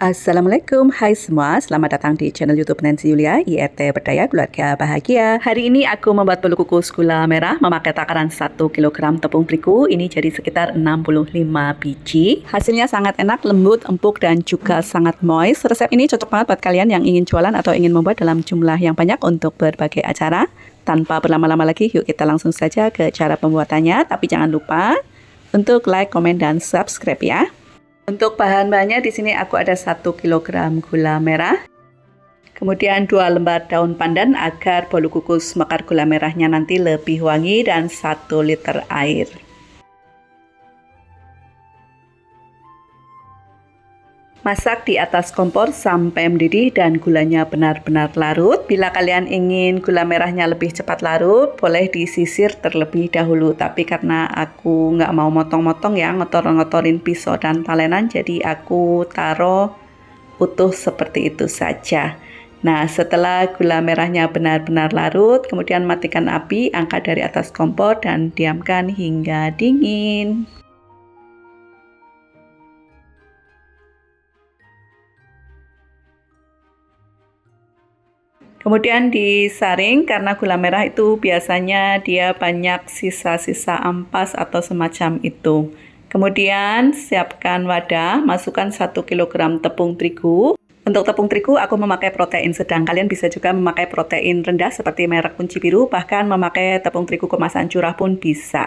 Assalamualaikum, hai semua, selamat datang di channel YouTube Nancy Yulia, IRT Berdaya Keluarga Bahagia. Hari ini aku membuat bolu kukus gula merah memakai takaran 1 kg tepung terigu, ini jadi sekitar 65 biji. Hasilnya sangat enak, lembut, empuk, dan juga sangat moist. Resep ini cocok banget buat kalian yang ingin jualan atau ingin membuat dalam jumlah yang banyak untuk berbagai acara. Tanpa berlama-lama lagi, yuk kita langsung saja ke cara pembuatannya, tapi jangan lupa untuk like, komen, dan subscribe ya. Untuk bahan-bahannya di sini aku ada 1 kg gula merah, kemudian 2 lembar daun pandan agar bolu kukus mekar gula merahnya nanti lebih wangi, dan 1 liter air. Masak di atas kompor sampai mendidih dan gulanya benar-benar larut. Bila kalian ingin gula merahnya lebih cepat larut, boleh disisir terlebih dahulu. Tapi karena aku nggak mau motong-motong ya, ngotor-ngotorin pisau dan talenan, jadi aku taruh utuh seperti itu saja. Nah, setelah gula merahnya benar-benar larut, kemudian matikan api, angkat dari atas kompor dan diamkan hingga dingin. Kemudian disaring karena gula merah itu biasanya dia banyak sisa-sisa ampas atau semacam itu. Kemudian siapkan wadah, masukkan 1 kg tepung terigu. Untuk tepung terigu aku memakai protein sedang, kalian bisa juga memakai protein rendah seperti merek Kunci Biru, bahkan memakai tepung terigu kemasan curah pun bisa.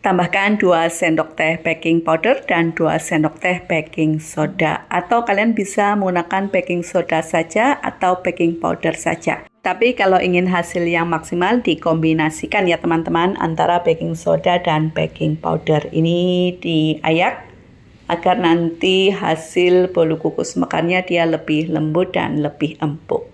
Tambahkan 2 sendok teh baking powder dan 2 sendok teh baking soda. Atau kalian bisa menggunakan baking soda saja atau baking powder saja. Tapi kalau ingin hasil yang maksimal, dikombinasikan ya teman-teman antara baking soda dan baking powder. Ini diayak agar nanti hasil bolu kukus mekarnya dia lebih lembut dan lebih empuk.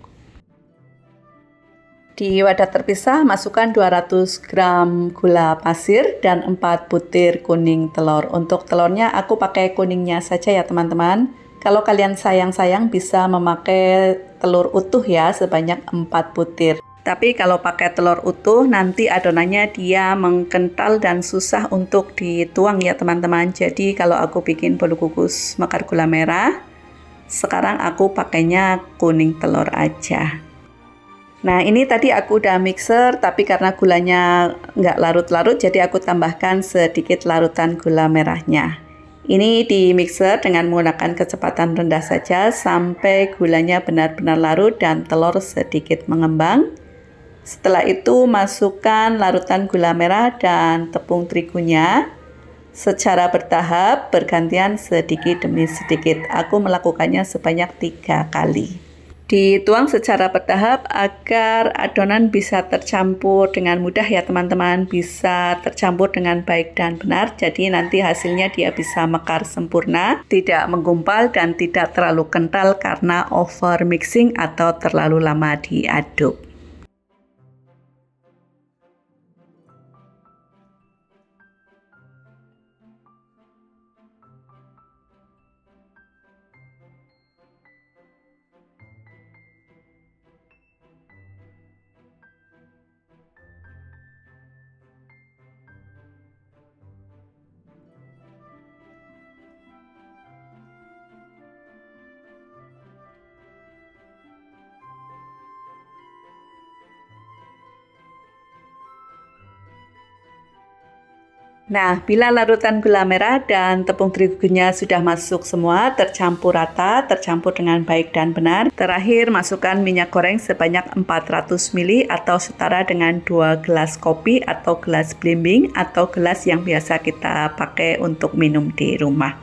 Di wadah terpisah, masukkan 200 gram gula pasir dan 4 butir kuning telur. Untuk telurnya aku pakai kuningnya saja ya teman-teman. Kalau kalian sayang-sayang bisa memakai telur utuh ya, sebanyak 4 butir. Tapi kalau pakai telur utuh nanti adonannya dia mengkental dan susah untuk dituang ya teman-teman. Jadi kalau aku bikin bolu kukus mekar gula merah, sekarang aku pakainya kuning telur aja. Nah, ini tadi aku udah mixer, tapi karena gulanya nggak larut-larut, jadi aku tambahkan sedikit larutan gula merahnya. Ini di mixer dengan menggunakan kecepatan rendah saja sampai gulanya benar-benar larut dan telur sedikit mengembang. Setelah itu masukkan larutan gula merah dan tepung terigunya secara bertahap, bergantian sedikit demi sedikit. Aku melakukannya sebanyak 3 kali. Dituang secara bertahap agar adonan bisa tercampur dengan mudah ya teman-teman, bisa tercampur dengan baik dan benar, jadi nanti hasilnya dia bisa mekar sempurna, tidak menggumpal dan tidak terlalu kental karena over mixing atau terlalu lama diaduk. Nah, bila larutan gula merah dan tepung terigunya sudah masuk semua, tercampur rata, tercampur dengan baik dan benar. Terakhir, masukkan minyak goreng sebanyak 400 ml atau setara dengan 2 gelas kopi atau gelas belimbing atau gelas yang biasa kita pakai untuk minum di rumah.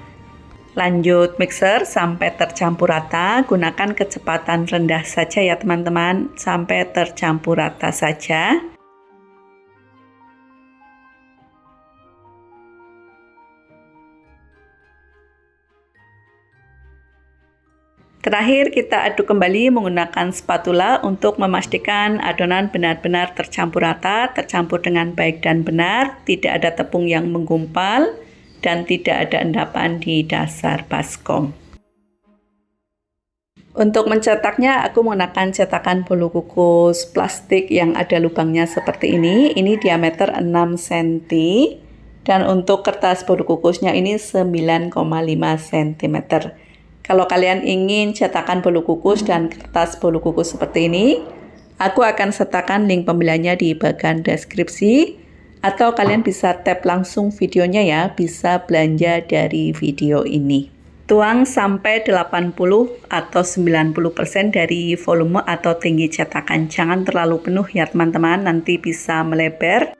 Lanjut mixer sampai tercampur rata, gunakan kecepatan rendah saja ya teman-teman, sampai tercampur rata saja. Terakhir kita aduk kembali menggunakan spatula untuk memastikan adonan benar-benar tercampur rata, tercampur dengan baik dan benar, tidak ada tepung yang menggumpal, dan tidak ada endapan di dasar baskom. Untuk mencetaknya aku menggunakan cetakan bolu kukus plastik yang ada lubangnya seperti ini. Ini diameter 6 cm. Dan untuk kertas bolu kukusnya ini 9,5 cm. Kalau kalian ingin cetakan bolu kukus dan kertas bolu kukus seperti ini, aku akan sertakan link pembeliannya di bagian deskripsi, atau kalian bisa tap langsung videonya ya, bisa belanja dari video ini. Tuang sampai 80 atau 90% dari volume atau tinggi cetakan. Jangan terlalu penuh ya teman-teman, nanti bisa melebar.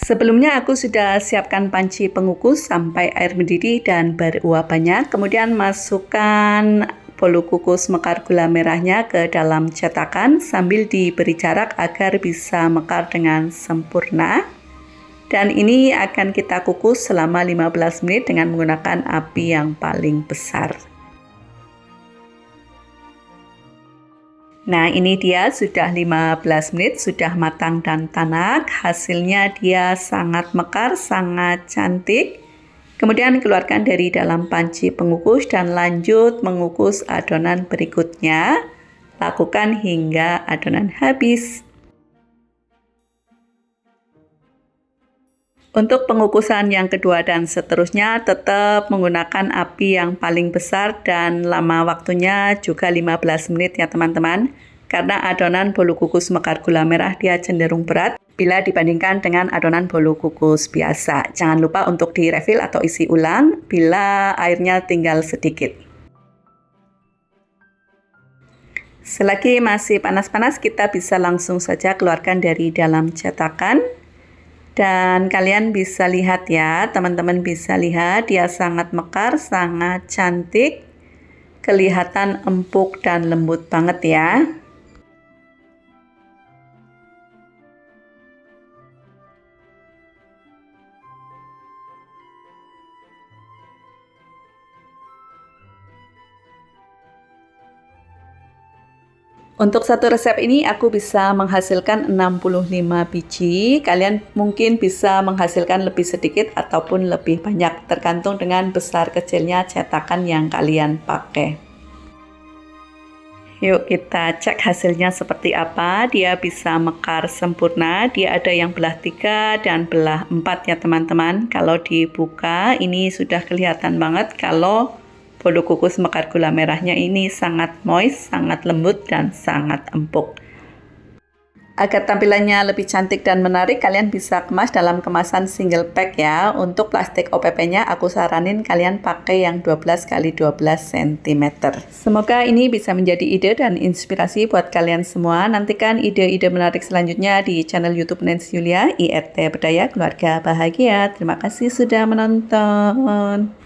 Sebelumnya aku sudah siapkan panci pengukus sampai air mendidih dan beruap banyak. Kemudian masukkan bolu kukus mekar gula merahnya ke dalam cetakan sambil diberi jarak agar bisa mekar dengan sempurna. Dan ini akan kita kukus selama 15 menit dengan menggunakan api yang paling besar. Nah, ini dia sudah 15 menit, sudah matang dan tanak. Hasilnya dia sangat mekar, sangat cantik. Kemudian keluarkan dari dalam panci pengukus dan lanjut mengukus adonan berikutnya. Lakukan hingga adonan habis. Untuk pengukusan yang kedua dan seterusnya tetap menggunakan api yang paling besar dan lama waktunya juga 15 menit ya teman-teman. Karena adonan bolu kukus mekar gula merah dia cenderung berat bila dibandingkan dengan adonan bolu kukus biasa. Jangan lupa untuk direfill atau isi ulang bila airnya tinggal sedikit. Selagi masih panas-panas, kita bisa langsung saja keluarkan dari dalam cetakan. Dan kalian bisa lihat ya, teman-teman bisa lihat dia sangat mekar, sangat cantik, kelihatan empuk dan lembut banget ya. Untuk satu resep ini aku bisa menghasilkan 65 biji. Kalian mungkin bisa menghasilkan lebih sedikit ataupun lebih banyak, tergantung dengan besar kecilnya cetakan yang kalian pakai. Yuk kita cek hasilnya seperti apa. Dia bisa mekar sempurna. Dia ada yang belah 3 dan belah 4 ya teman-teman. Kalau dibuka ini sudah kelihatan banget kalau bolu kukus mekar gula merahnya ini sangat moist, sangat lembut, dan sangat empuk. Agar tampilannya lebih cantik dan menarik, kalian bisa kemas dalam kemasan single pack ya. Untuk plastik OPP-nya aku saranin kalian pakai yang 12 x 12 cm. Semoga ini bisa menjadi ide dan inspirasi buat kalian semua. Nantikan ide-ide menarik selanjutnya di channel YouTube Nancy Yulia, IRT Berdaya Keluarga Bahagia. Terima kasih sudah menonton.